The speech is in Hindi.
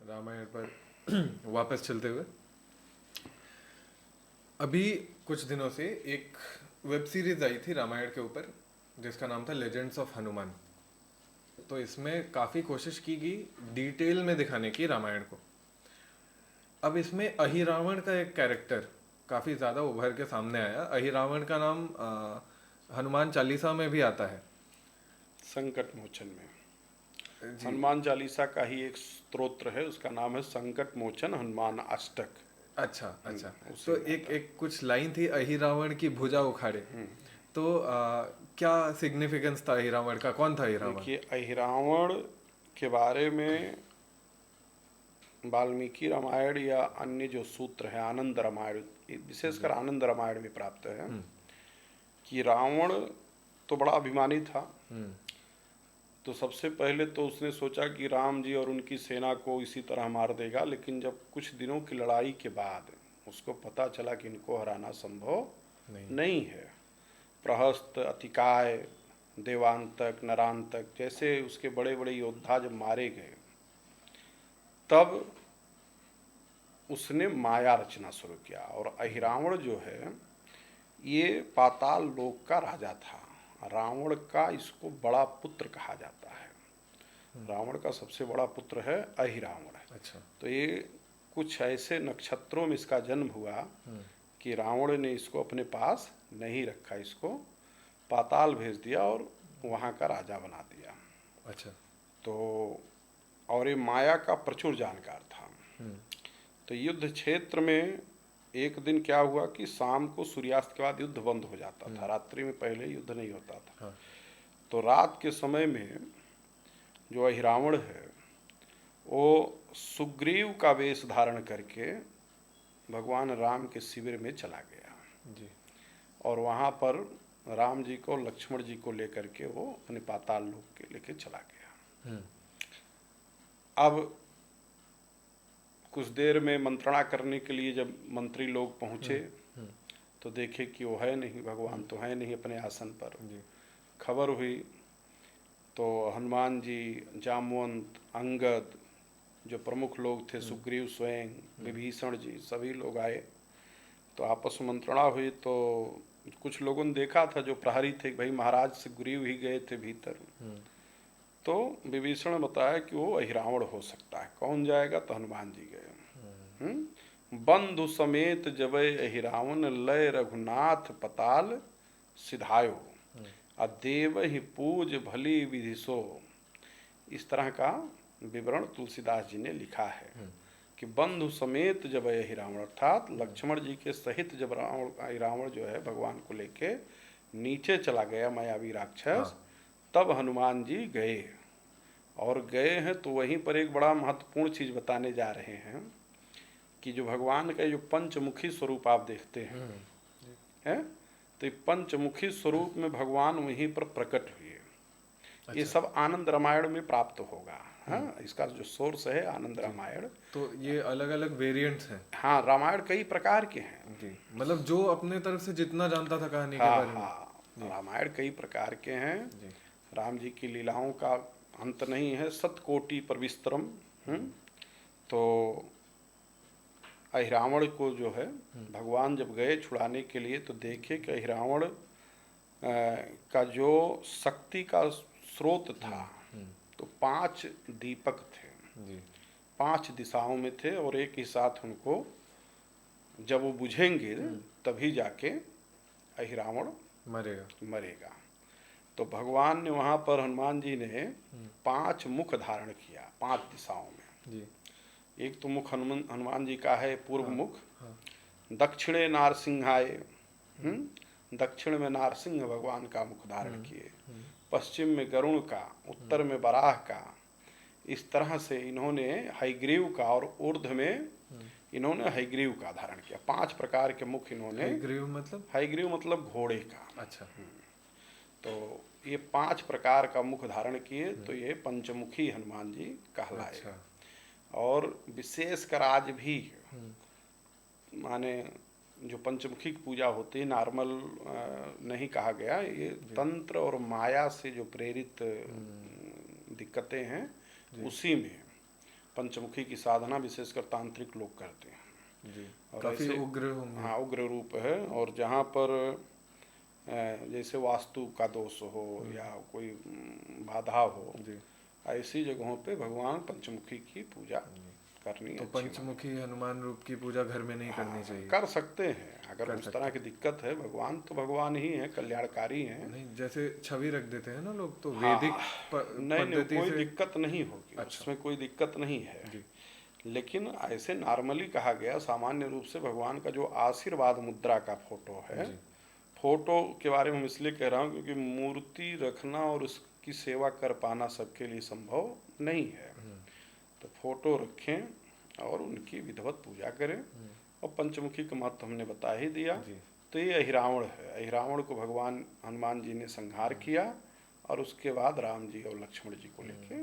रामायण पर वापस चलते हुए, अभी कुछ दिनों से एक वेब सीरीज आई थी रामायण के ऊपर जिसका नाम था लेजेंड्स ऑफ हनुमान। तो इसमें काफ़ी कोशिश की गई डिटेल में दिखाने की रामायण को। अब इसमें अहिरावण का एक कैरेक्टर काफ़ी ज़्यादा उभर के सामने आया। अहिरावण का नाम हनुमान चालीसा में भी आता है। संकट मोचन में जी। हनुमान चालीसा का ही एक स्तोत्र है, उसका नाम है संकट मोचन हनुमान अष्टक। अच्छा अच्छा। उसी तो में एक आता है। एक कुछ लाइन थी, अहिरावण की भुजा उखाड़े। तो क्या सिग्निफिकेंस था अहिरावण का? कौन था अहिरावण? देखिए, अहिरावण के बारे में वाल्मीकि रामायण या अन्य जो सूत्र है, आनंद रामायण, जी। विशेषकर आनंद रामायण में प्राप्त है कि रावण तो बड़ा अभिमानी था। हम्म। तो सबसे पहले तो उसने सोचा कि राम जी और उनकी सेना को इसी तरह मार देगा, लेकिन जब कुछ दिनों की लड़ाई के बाद उसको पता चला कि इनको हराना संभव नहीं। नहीं है। प्रहस्त, अतिकाय, देवांतक, नरांतक जैसे उसके बड़े बड़े योद्धा जब मारे गए, तब उसने माया रचना शुरू किया। और अहिरावण जो है, ये पाताल लोक का राजा था। रावण का इसको बड़ा पुत्र कहा जाता है। रावण का सबसे बड़ा पुत्र है अहिरावण। अच्छा। तो ये कुछ ऐसे नक्षत्रों में इसका जन्म हुआ कि रावण ने इसको अपने पास नहीं रखा, इसको पाताल भेज दिया और वहाँ का राजा बना दिया। अच्छा। तो और ये माया का प्रचुर जानकार था। तो युद्ध क्षेत्र में एक दिन क्या हुआ कि शाम को सूर्यास्त के बाद युद्ध बंद हो जाता था, रात्रि में पहले युद्ध नहीं होता था। हाँ। तो रात के समय में जो अहिरावण है, वो सुग्रीव का वेश धारण करके भगवान राम के शिविर में चला गया। जी। और वहाँ पर राम जी को, लक्ष्मण जी को लेकर के वो अपने पाताल लोक के लेके चला गया। अब कुछ देर में मंत्रणा करने के लिए जब मंत्री लोग पहुँचे तो देखे कि वो है नहीं, भगवान तो है नहीं अपने आसन पर। जी। खबर हुई तो हनुमान जी, जामवंत, अंगद, जो प्रमुख लोग थे, सुग्रीव स्वयं, विभीषण जी, सभी लोग आए। तो आपस में मंत्रणा हुई। तो कुछ लोगों ने देखा था, जो प्रहरी थे, भाई महाराज सुग्रीव ही गए थे भीतर। तो विभीषण ने बताया कि वो अहिरावण हो सकता है। कौन जाएगा? तो हनुमान जी गए। बंधु समेत जबै अहिरावण, लय रघुनाथ पताल सिधायो, अदेव ही पूज भली विधि सो। इस तरह का विवरण तुलसीदास जी ने लिखा है कि बंधु समेत जब अहिरावण, अर्थात लक्ष्मण जी के सहित जब अहिरावण जो है भगवान को लेके नीचे चला गया मायावी राक्षस, तब हनुमान जी गए। और गए हैं तो वहीं पर एक बड़ा महत्वपूर्ण चीज बताने जा रहे हैं कि जो भगवान का जो पंचमुखी स्वरूप आप देखते हैं, तो ये पंचमुखी स्वरूप में भगवान वहीं पर प्रकट हुए। ये अच्छा। सब आनंद रामायण में प्राप्त होगा। हाँ, इसका जो सोर्स है आनंद रामायण। तो ये अलग अलग वेरिएंट्स हैं। हाँ, रामायण कई प्रकार के हैं। जी, मतलब जो अपने तरफ से जितना जानता था कहानी के हाँ बारे में। हाँ, जी। रामायण कई प्रकार के हैं। जी। राम जी की लीलाओं का अंत नहीं है, सतकोटि पर विस्तरम। तो अहिरावण को जो है भगवान जब गए छुड़ाने के लिए, तो देखे कि अहिरावण का जो शक्ति का स्रोत था, तो 5 दीपक थे, जी। 5 दिशाओं में थे, और एक ही साथ उनको जब वो बुझेंगे तभी जाके अहिरावण मरेगा। मरेगा। तो भगवान ने वहाँ पर, हनुमान जी ने 5 मुख धारण किया 5 दिशाओं में। जी। एक तो मुख हनुमान जी का है पूर्व मुख। हाँ। दक्षिणे नारसिंहाय, दक्षिण में नारसिंह भगवान का मुख धारण किए, पश्चिम में गरुण का, उत्तर में वराह का। इस तरह से इन्होंने हयग्रीव का, और ऊर्ध्व में इन्होंने हयग्रीव का धारण किया। 5 प्रकार के मुख इन्होंने। हयग्रीव मतलब? हयग्रीव मतलब घोड़े का। अच्छा। तो ये 5 प्रकार का मुख धारण किए, तो ये पंचमुखी हनुमान जी कहलाए। अच्छा। और विशेषकर आज भी माने जो पंचमुखी की पूजा होती है, नॉर्मल नहीं कहा गया, ये तंत्र और माया से जो प्रेरित दिक्कतें हैं, उसी में पंचमुखी की साधना विशेषकर तांत्रिक लोग करते हैं। जी, और काफी ऐसे उग्र होंगे। हाँ, उग्र रूप है। और जहाँ पर जैसे वास्तु का दोष हो या कोई बाधा हो, जी, ऐसी जगहों पे भगवान पंचमुखी की पूजा करनी तो अच्छी मानी। पंचमुखी हनुमान रूप की पूजा घर में नहीं करनी चाहिए? कर सकते हैं, अगर कर उस सकते तरह की दिक्कत है। भगवान तो भगवान ही है, कल्याणकारी हैं। नहीं, जैसे छवि रख देते हैं ना लोग, तो हाँ, वैदिक नहीं नहीं, पद्धति कोई से। दिक्कत नहीं होगी, अच्छा। उसमें कोई दिक्कत नहीं है। जी, लेकिन ऐसे नॉर्मली कहा गया, सामान्य रूप से भगवान का जो आशीर्वाद मुद्रा का फोटो है, जी, फोटो के बारे में हम इसलिए कह रहा हूँ क्योंकि मूर्ति रखना और उसकी सेवा कर पाना सबके लिए संभव नहीं है। तो फोटो रखें और उनकी विधिवत पूजा करें। और पंचमुखी का महत्व हमने बता ही दिया। जी, तो ये अहिरावण है। अहिरावण को भगवान हनुमान जी ने संहार किया और उसके बाद राम जी और लक्ष्मण जी को लेके